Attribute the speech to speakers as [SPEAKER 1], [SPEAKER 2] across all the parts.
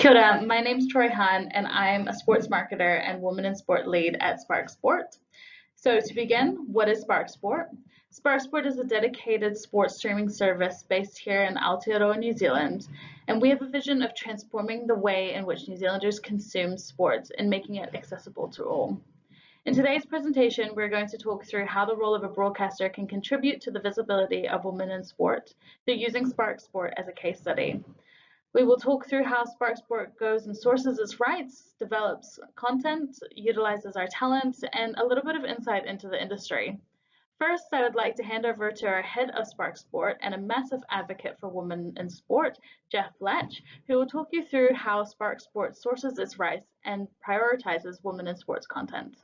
[SPEAKER 1] Kia ora, my name's Troy Han, and I'm a sports marketer and women in sport lead at Spark Sport. So to begin, what is Spark Sport? Spark Sport is a dedicated sports streaming service based here in Aotearoa, New Zealand, and we have a vision of transforming the way in which New Zealanders consume sports and making it accessible to all. In today's presentation, we're going to talk through how the role of a broadcaster can contribute to the visibility of women in sport through using Spark Sport as a case study. We will talk through how Spark Sport goes and sources its rights, develops content, utilizes our talent, and a little bit of insight into the industry. First, I would like to hand over to our head of Spark Sport and a massive advocate for women in sport, Jeff Latch, who will talk you through how Spark Sport sources its rights and prioritizes women in sports content.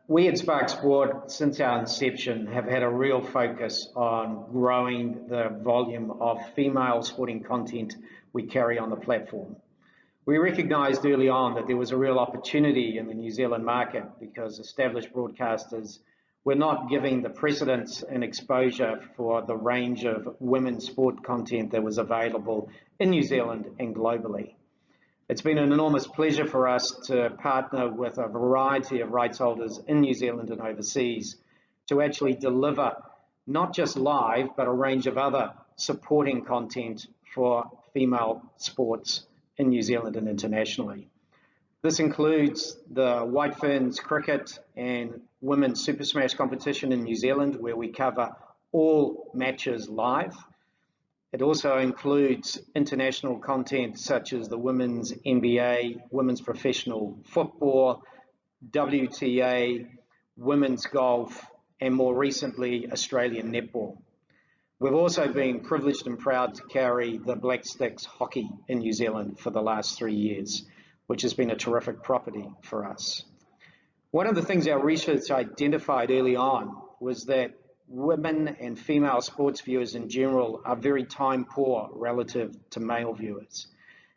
[SPEAKER 2] We at Spark Sport, since our inception, have had a real focus on growing the volume of female sporting content we carry on the platform. We recognised early on that there was a real opportunity in the New Zealand market because established broadcasters were not giving the precedence and exposure for the range of women's sport content that was available in New Zealand and globally. It's been an enormous pleasure for us to partner with a variety of rights holders in New Zealand and overseas to actually deliver not just live, but a range of other supporting content for female sports in New Zealand and internationally. This includes the White Ferns cricket and women's Super Smash competition in New Zealand, where we cover all matches live. It also includes international content such as the women's NBA, women's professional football, WTA, women's golf, and more recently, Australian netball. We've also been privileged and proud to carry the Black Sticks hockey in New Zealand for the last 3 years, which has been a terrific property for us. One of the things our research identified early on was that women and female sports viewers in general are very time poor relative to male viewers.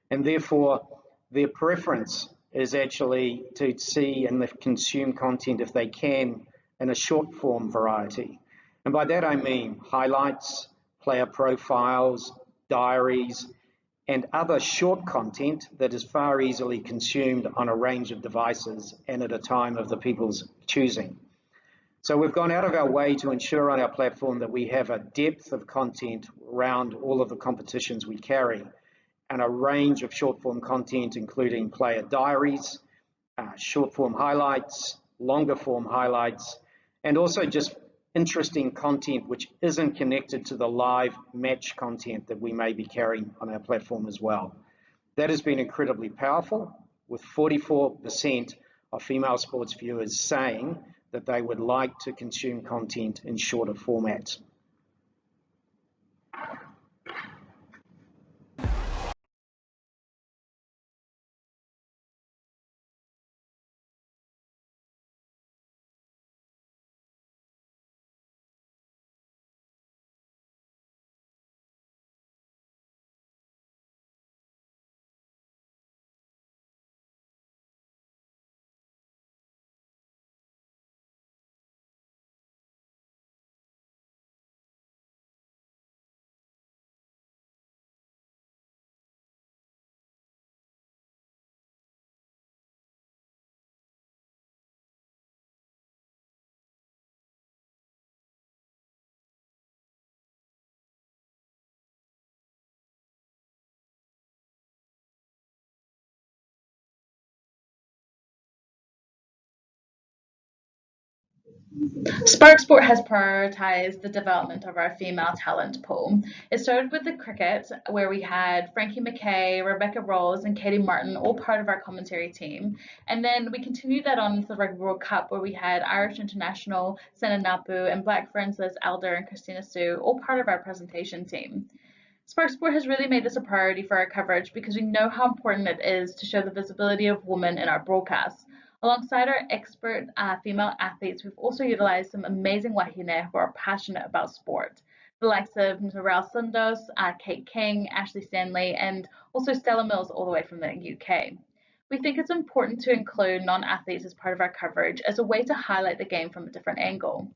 [SPEAKER 2] And therefore, their preference is actually to see and consume content, if they can, in a short form variety. And by that I mean highlights, player profiles, diaries, and other short content that is far easily consumed on a range of devices and at a time of the people's choosing. So we've gone out of our way to ensure on our platform that we have a depth of content around all of the competitions we carry and a range of short form content, including player diaries, short form highlights, longer form highlights, and also just interesting content which isn't connected to the live match content that we may be carrying on our platform as well. That has been incredibly powerful, with 44% of female sports viewers saying that they would like to consume content in shorter formats.
[SPEAKER 1] Spark Sport has prioritized the development of our female talent pool. It started with the cricket, where we had Frankie McKay, Rebecca Rose, and Katie Martin, all part of our commentary team. And then we continued that on to the Rugby World Cup, where we had Irish International, Senna Napu, and Black Ferns Liz Elder and Christina Sue, all part of our presentation team. Spark Sport has really made this a priority for our coverage because we know how important it is to show the visibility of women in our broadcasts. Alongside our expert female athletes, we've also utilized some amazing wahine who are passionate about sport. The likes of Narelle Sundos, Kate King, Ashley Stanley, and also Stella Mills all the way from the UK. We think it's important to include non-athletes as part of our coverage as a way to highlight the game from a different angle.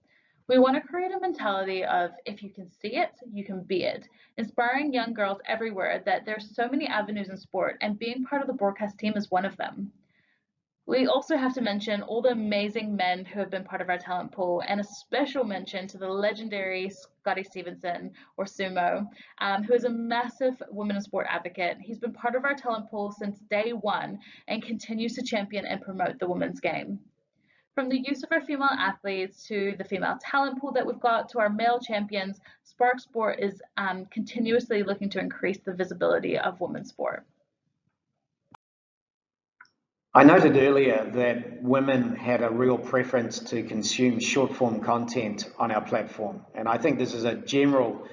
[SPEAKER 1] We want to create a mentality of if you can see it, you can be it, inspiring young girls everywhere that there's so many avenues in sport and being part of the broadcast team is one of them. We also have to mention all the amazing men who have been part of our talent pool, and a special mention to the legendary Scotty Stevenson, or Sumo, who is a massive women in sport advocate. He's been part of our talent pool since day one and continues to champion and promote the women's game. From the use of our female athletes to the female talent pool that we've got to our male champions, Spark Sport is continuously looking to increase the visibility of women's sport.
[SPEAKER 2] I noted earlier that women had a real preference to consume short form content on our platform, and I think this is a general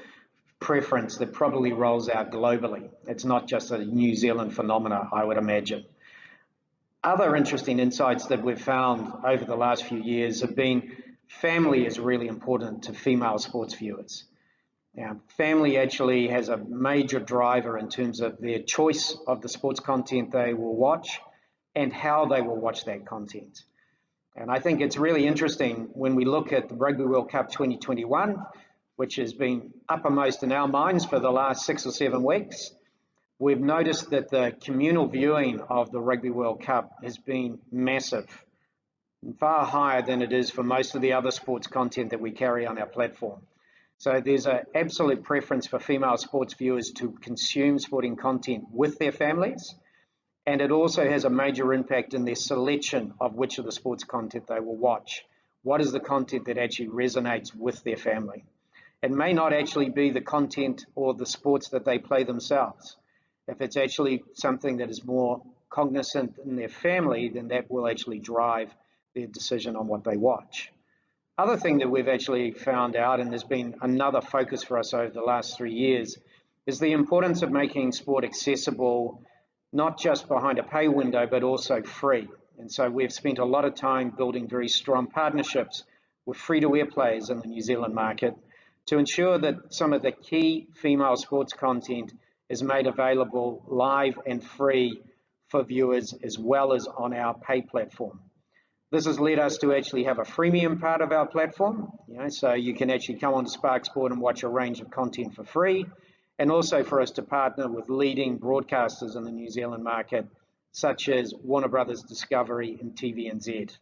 [SPEAKER 2] preference that probably rolls out globally. It's not just a New Zealand phenomena, I would imagine. Other interesting insights that we've found over the last few years have been family is really important to female sports viewers. Now, family actually has a major driver in terms of their choice of the sports content they will watch and how they will watch that content. And I think it's really interesting when we look at the Rugby World Cup 2021, which has been uppermost in our minds for the last 6 or 7 weeks. We've noticed that the communal viewing of the Rugby World Cup has been massive, far higher than it is for most of the other sports content that we carry on our platform. So there's an absolute preference for female sports viewers to consume sporting content with their families, and it also has a major impact in their selection of which of the sports content they will watch. What is the content that actually resonates with their family? It may not actually be the content or the sports that they play themselves. If it's actually something that is more cognizant in their family, then that will actually drive their decision on what they watch. Other thing that we've actually found out, and there's been another focus for us over the last 3 years, is the importance of making sport accessible, not just behind a pay window, but also free. And so we've spent a lot of time building very strong partnerships with free-to-air players in the New Zealand market to ensure that some of the key female sports content is made available live and free for viewers as well as on our pay platform. This has led us to actually have a freemium part of our platform, so you can actually come onto Spark Sport and watch a range of content for free, and also for us to partner with leading broadcasters in the New Zealand market, such as Warner Brothers Discovery and TVNZ.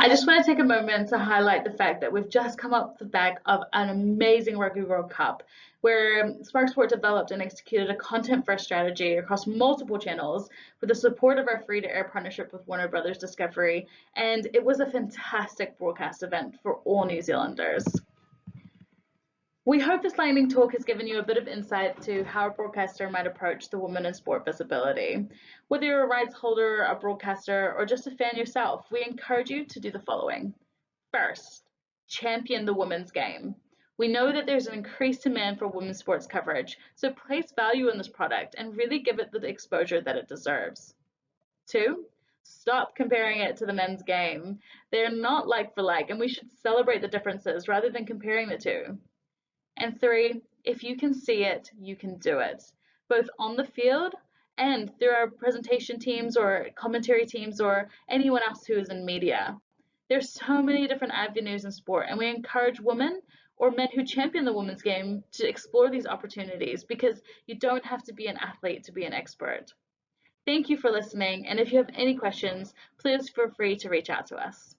[SPEAKER 1] I just want to take a moment to highlight the fact that we've just come up the back of an amazing Rugby World Cup, where Spark Sport developed and executed a content-first strategy across multiple channels with the support of our free-to-air partnership with Warner Brothers Discovery, and it was a fantastic broadcast event for all New Zealanders. We hope this lightning talk has given you a bit of insight to how a broadcaster might approach the women in sport visibility. Whether you're a rights holder, a broadcaster, or just a fan yourself, we encourage you to do the following. First, champion the women's game. We know that there's an increased demand for women's sports coverage, so place value in this product and really give it the exposure that it deserves. 2, stop comparing it to the men's game. They're not like for like, and we should celebrate the differences rather than comparing the two. And 3, if you can see it, you can do it, both on the field and through our presentation teams or commentary teams or anyone else who is in media. There's so many different avenues in sport, and we encourage women or men who champion the women's game to explore these opportunities, because you don't have to be an athlete to be an expert. Thank you for listening, and if you have any questions, please feel free to reach out to us.